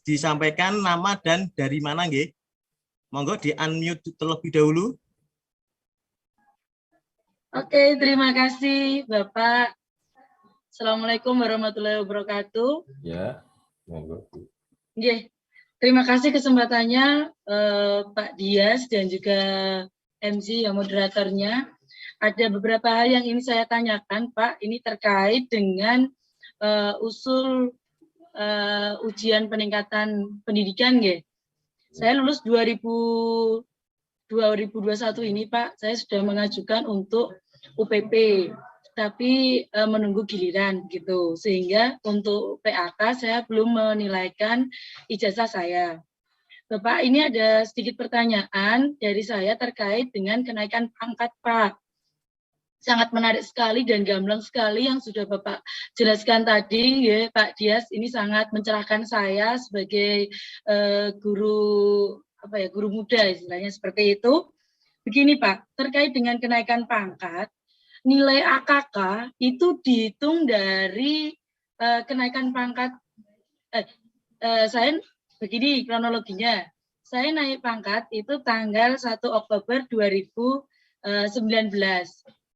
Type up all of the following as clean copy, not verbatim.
disampaikan nama dan dari mana nggih? Monggo di unmute terlebih dahulu. Oke, terima kasih Bapak. Assalamualaikum warahmatullahi wabarakatuh. Ya, monggo. Nggih, terima kasih kesempatannya Pak Dias dan juga MC yang moderatornya. Ada beberapa hal yang ingin saya tanyakan, Pak. Ini terkait dengan usul ujian peningkatan pendidikan, nggih. Saya lulus 2021 ini, Pak. Saya sudah mengajukan untuk UPP, tapi menunggu giliran gitu. Sehingga untuk PAK saya belum menilaikan ijazah saya. Bapak, ini ada sedikit pertanyaan dari saya terkait dengan kenaikan pangkat, Pak. Sangat menarik sekali dan gamblang sekali yang sudah Bapak jelaskan tadi, ya, Pak Dias. Ini sangat mencerahkan saya sebagai guru guru muda istilahnya seperti itu. Begini Pak, terkait dengan kenaikan pangkat, nilai AKK itu dihitung dari kenaikan pangkat. Saya begini kronologinya. Saya naik pangkat itu tanggal 1 Oktober 2019.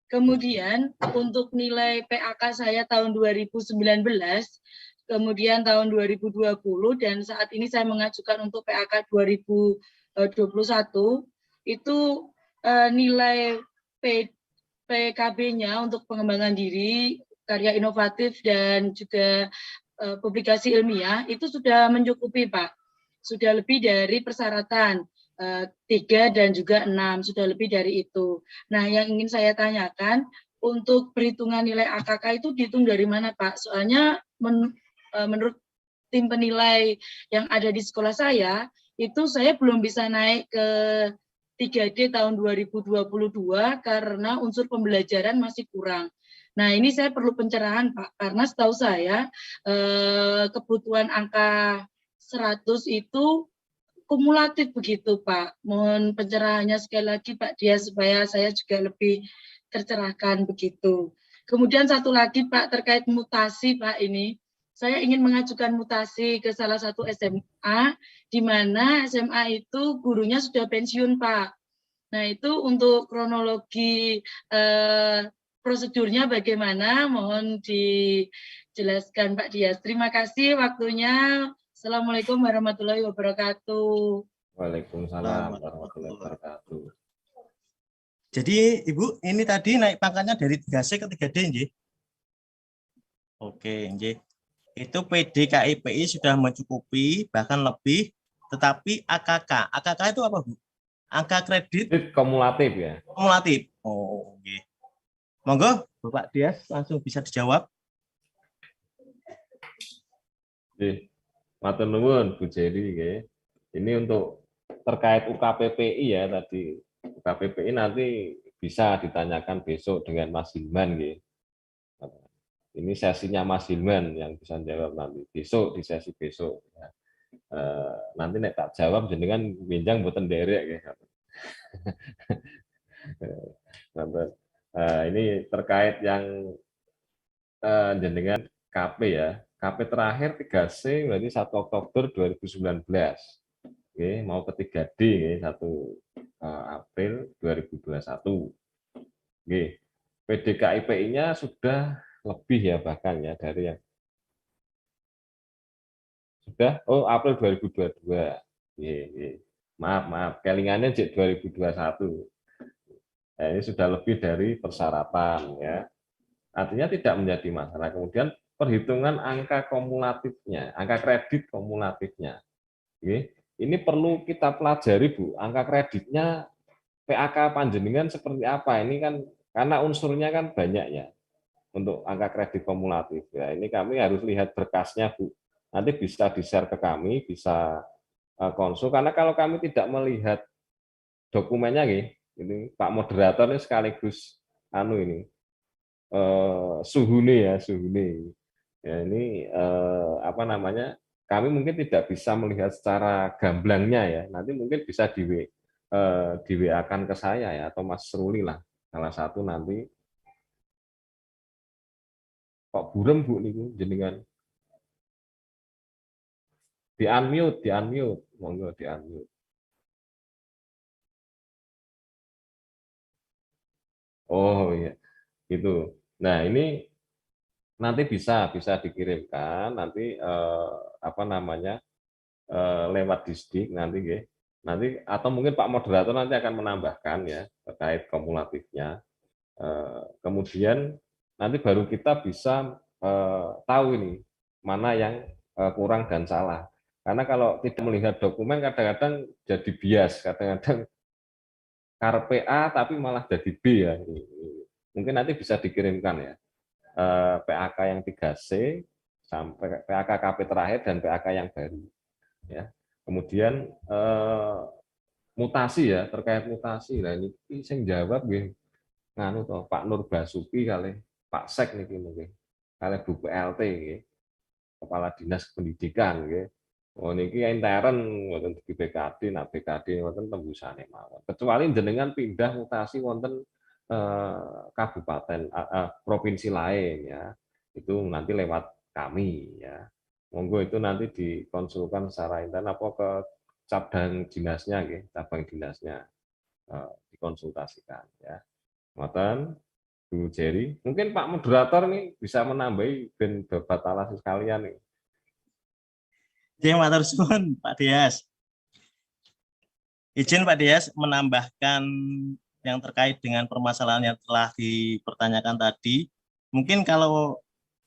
Kemudian untuk nilai PAK saya tahun 2019, kemudian tahun 2020, dan saat ini saya mengajukan untuk PAK 2021, itu nilai PKB-nya untuk pengembangan diri, karya inovatif, dan juga publikasi ilmiah, itu sudah mencukupi, Pak. Sudah lebih dari persyaratan. 3 dan juga 6, sudah lebih dari itu. Nah, yang ingin saya tanyakan, untuk perhitungan nilai AKK itu dihitung dari mana, Pak? Soalnya menurut tim penilai yang ada di sekolah saya, itu saya belum bisa naik ke 3D tahun 2022 karena unsur pembelajaran masih kurang. Nah, ini saya perlu pencerahan, Pak, karena setahu saya kebutuhan angka 100 itu kumulatif begitu, Pak. Mohon pencerahannya sekali lagi, Pak Dia, supaya saya juga lebih tercerahkan begitu. Kemudian satu lagi, Pak, terkait mutasi, Pak, ini. Saya ingin mengajukan mutasi ke salah satu SMA, di mana SMA itu gurunya sudah pensiun, Pak. Nah, itu untuk kronologi prosedurnya bagaimana, mohon dijelaskan, Pak Dias. Terima kasih waktunya. Assalamualaikum warahmatullahi wabarakatuh. Waalaikumsalam warahmatullahi wabarakatuh. Jadi Ibu, ini tadi naik pangkatnya dari 3C ke 3D, nggih? Oke, nggih. Itu PDKIPI sudah mencukupi, bahkan lebih, tetapi AKK. AKK itu apa, Bu? Angka kredit kumulatif ya. Kumulatif. Oh, nggih. Monggo, Bapak Dias langsung bisa dijawab. Nggih. Matur nuwun Bu Jerry nggih. Ini untuk terkait UKPPI ya tadi. UKPPI nanti bisa ditanyakan besok dengan Mas Hilman nggih. Ini sesinya Mas Hilman yang bisa jawab nanti besok di sesi besok. Ya. Nanti nek tak jawab jenengan benjang mboten nderek nggih. Ini terkait yang jenengan KP ya. KP terakhir 3C berarti 1 Oktober 2019. Oke, mau ke 3D ya, 1 April 2021. Oke. PDKIPI-nya sudah lebih ya bahkan ya dari yang sudah April 2022. Maaf, kelingannya 2021. Nah, ini sudah lebih dari persyaratan ya. Artinya tidak menjadi masalah. Kemudian perhitungan angka kumulatifnya, angka kredit kumulatifnya. Ini perlu kita pelajari, Bu. Angka kreditnya PAK panjenengan seperti apa? Ini kan karena unsurnya kan banyak ya untuk angka kredit kumulatif. Ya, ini kami harus lihat berkasnya, Bu. Nanti bisa di-share ke kami, bisa konsul. Karena kalau kami tidak melihat dokumennya, ini Pak Moderator ini sekaligus ini suhune ya. Ya, ini apa namanya? Kami mungkin tidak bisa melihat secara gamblangnya ya. Nanti mungkin bisa di WA-kan ke saya ya atau Mas Ruli lah. Salah satu nanti. Kok burem Bu niku jenengan? Di-unmute, monggo di-unmute. Oh iya, gitu. Nah, ini nanti bisa dikirimkan nanti apa namanya lewat Disdik nanti nggih. Nanti atau mungkin Pak moderator nanti akan menambahkan ya terkait kumulatifnya. Kemudian nanti baru kita bisa tahu ini mana yang kurang dan salah. Karena kalau tidak melihat dokumen kadang-kadang jadi bias, kadang-kadang karpe A tapi malah jadi B ya. Mungkin nanti bisa dikirimkan ya. PAK yang 3C sampai PAK KP terakhir dan PAK yang baru ya. Kemudian mutasi ya, terkait mutasi. Nah ini sing jawab nggih nganu to Pak Nur Basuki kali Pak Sek niki mungkin. Kali Bu PLT nggih. Kepala Dinas Pendidikan nggih. Oh niki intern wonten di BKD, nah BKD wonten tembusane mawon. Kecuali jenengan pindah mutasi wonten kabupaten provinsi lain ya. Itu nanti lewat kami ya. Monggo itu nanti dikonsulkan secara intern apa ke cabang dinasnya nggih, cabang dinasnya dikonsultasikan ya. Ngoten Bu Jerry. Mungkin Pak moderator nih bisa menambahi ben babat alas sekalian nih. Oke, matur suwun Pak Dias. Izin Pak Dias menambahkan yang terkait dengan permasalahan yang telah dipertanyakan tadi. Mungkin kalau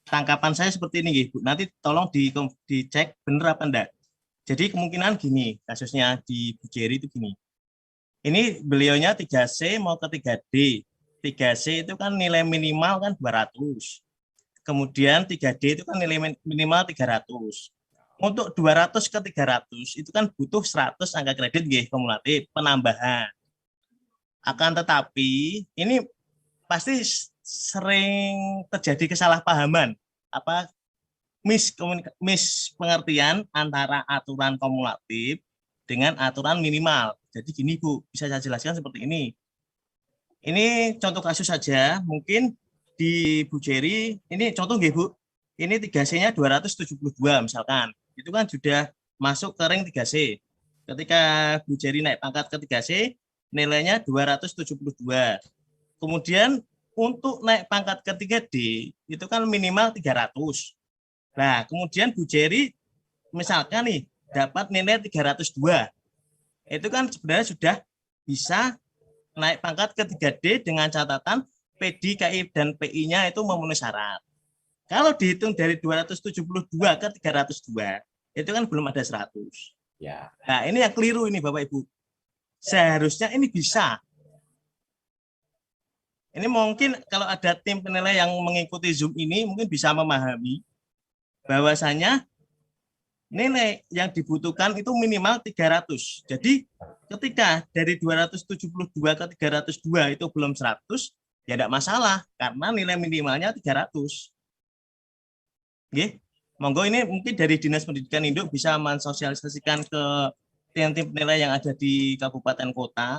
tangkapan saya seperti ini, Bu. Nanti tolong dicek benar apa enggak. Jadi kemungkinan gini, kasusnya di Bu Jerry itu gini. Ini beliaunya 3C mau ke 3D. 3C itu kan nilai minimal kan 200. Kemudian 3D itu kan nilai minimal 300. Untuk 200 ke 300 itu kan butuh 100 angka kredit nggih kumulatif penambahan. Akan tetapi ini pasti sering terjadi kesalahpahaman pengertian antara aturan kumulatif dengan aturan minimal. Jadi gini Bu, bisa saya jelaskan seperti ini. Ini contoh kasus saja, mungkin di Bu Jerry, ini contoh nggih Bu, ini 3C-nya 272 misalkan. Itu kan sudah masuk ke ring 3C. Ketika Bu Jerry naik pangkat ke 3C, nilainya 272. Kemudian untuk naik pangkat ke 3D, itu kan minimal 300. Nah, kemudian Bu Jerry misalkan nih dapat nilai 302. Itu kan sebenarnya sudah bisa naik pangkat ke 3D dengan catatan PD, KI, dan PI-nya itu memenuhi syarat. Kalau dihitung dari 272 ke 302, itu kan belum ada 100. Ya. Nah, ini yang keliru ini Bapak Ibu. Seharusnya ini bisa. Ini mungkin kalau ada tim penilai yang mengikuti Zoom ini mungkin bisa memahami bahwasanya nilai yang dibutuhkan itu minimal 300. Jadi ketika dari 272 ke 302 itu belum 100, ya tidak masalah karena nilai minimalnya 300. Oke. Monggo ini mungkin dari Dinas Pendidikan Induk bisa mensosialisasikan ke tim-tim penilai yang ada di kabupaten kota.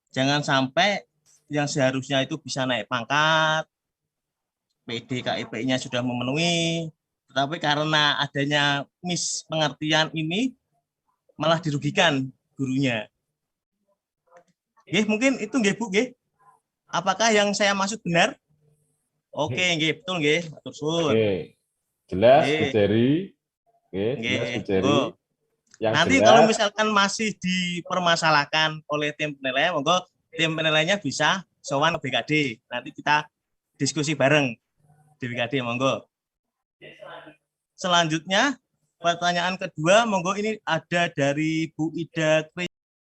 Jangan sampai yang seharusnya itu bisa naik pangkat, PD KIP-nya sudah memenuhi, tetapi karena adanya pengertian ini malah dirugikan gurunya. Mungkin itu nggih Bu nggih. Apakah yang saya maksud benar? Oke, nggih betul nggih. Matur suwun. Oke. Jelas Bu Jerry. Oke, jelas Bu Jerry. Yang nanti jelas, kalau misalkan masih dipermasalahkan oleh tim penilai, monggo tim penilainya bisa sowan ke BKD. Nanti kita diskusi bareng di BKD, monggo. Selanjutnya, pertanyaan kedua, monggo ini ada dari Bu Ida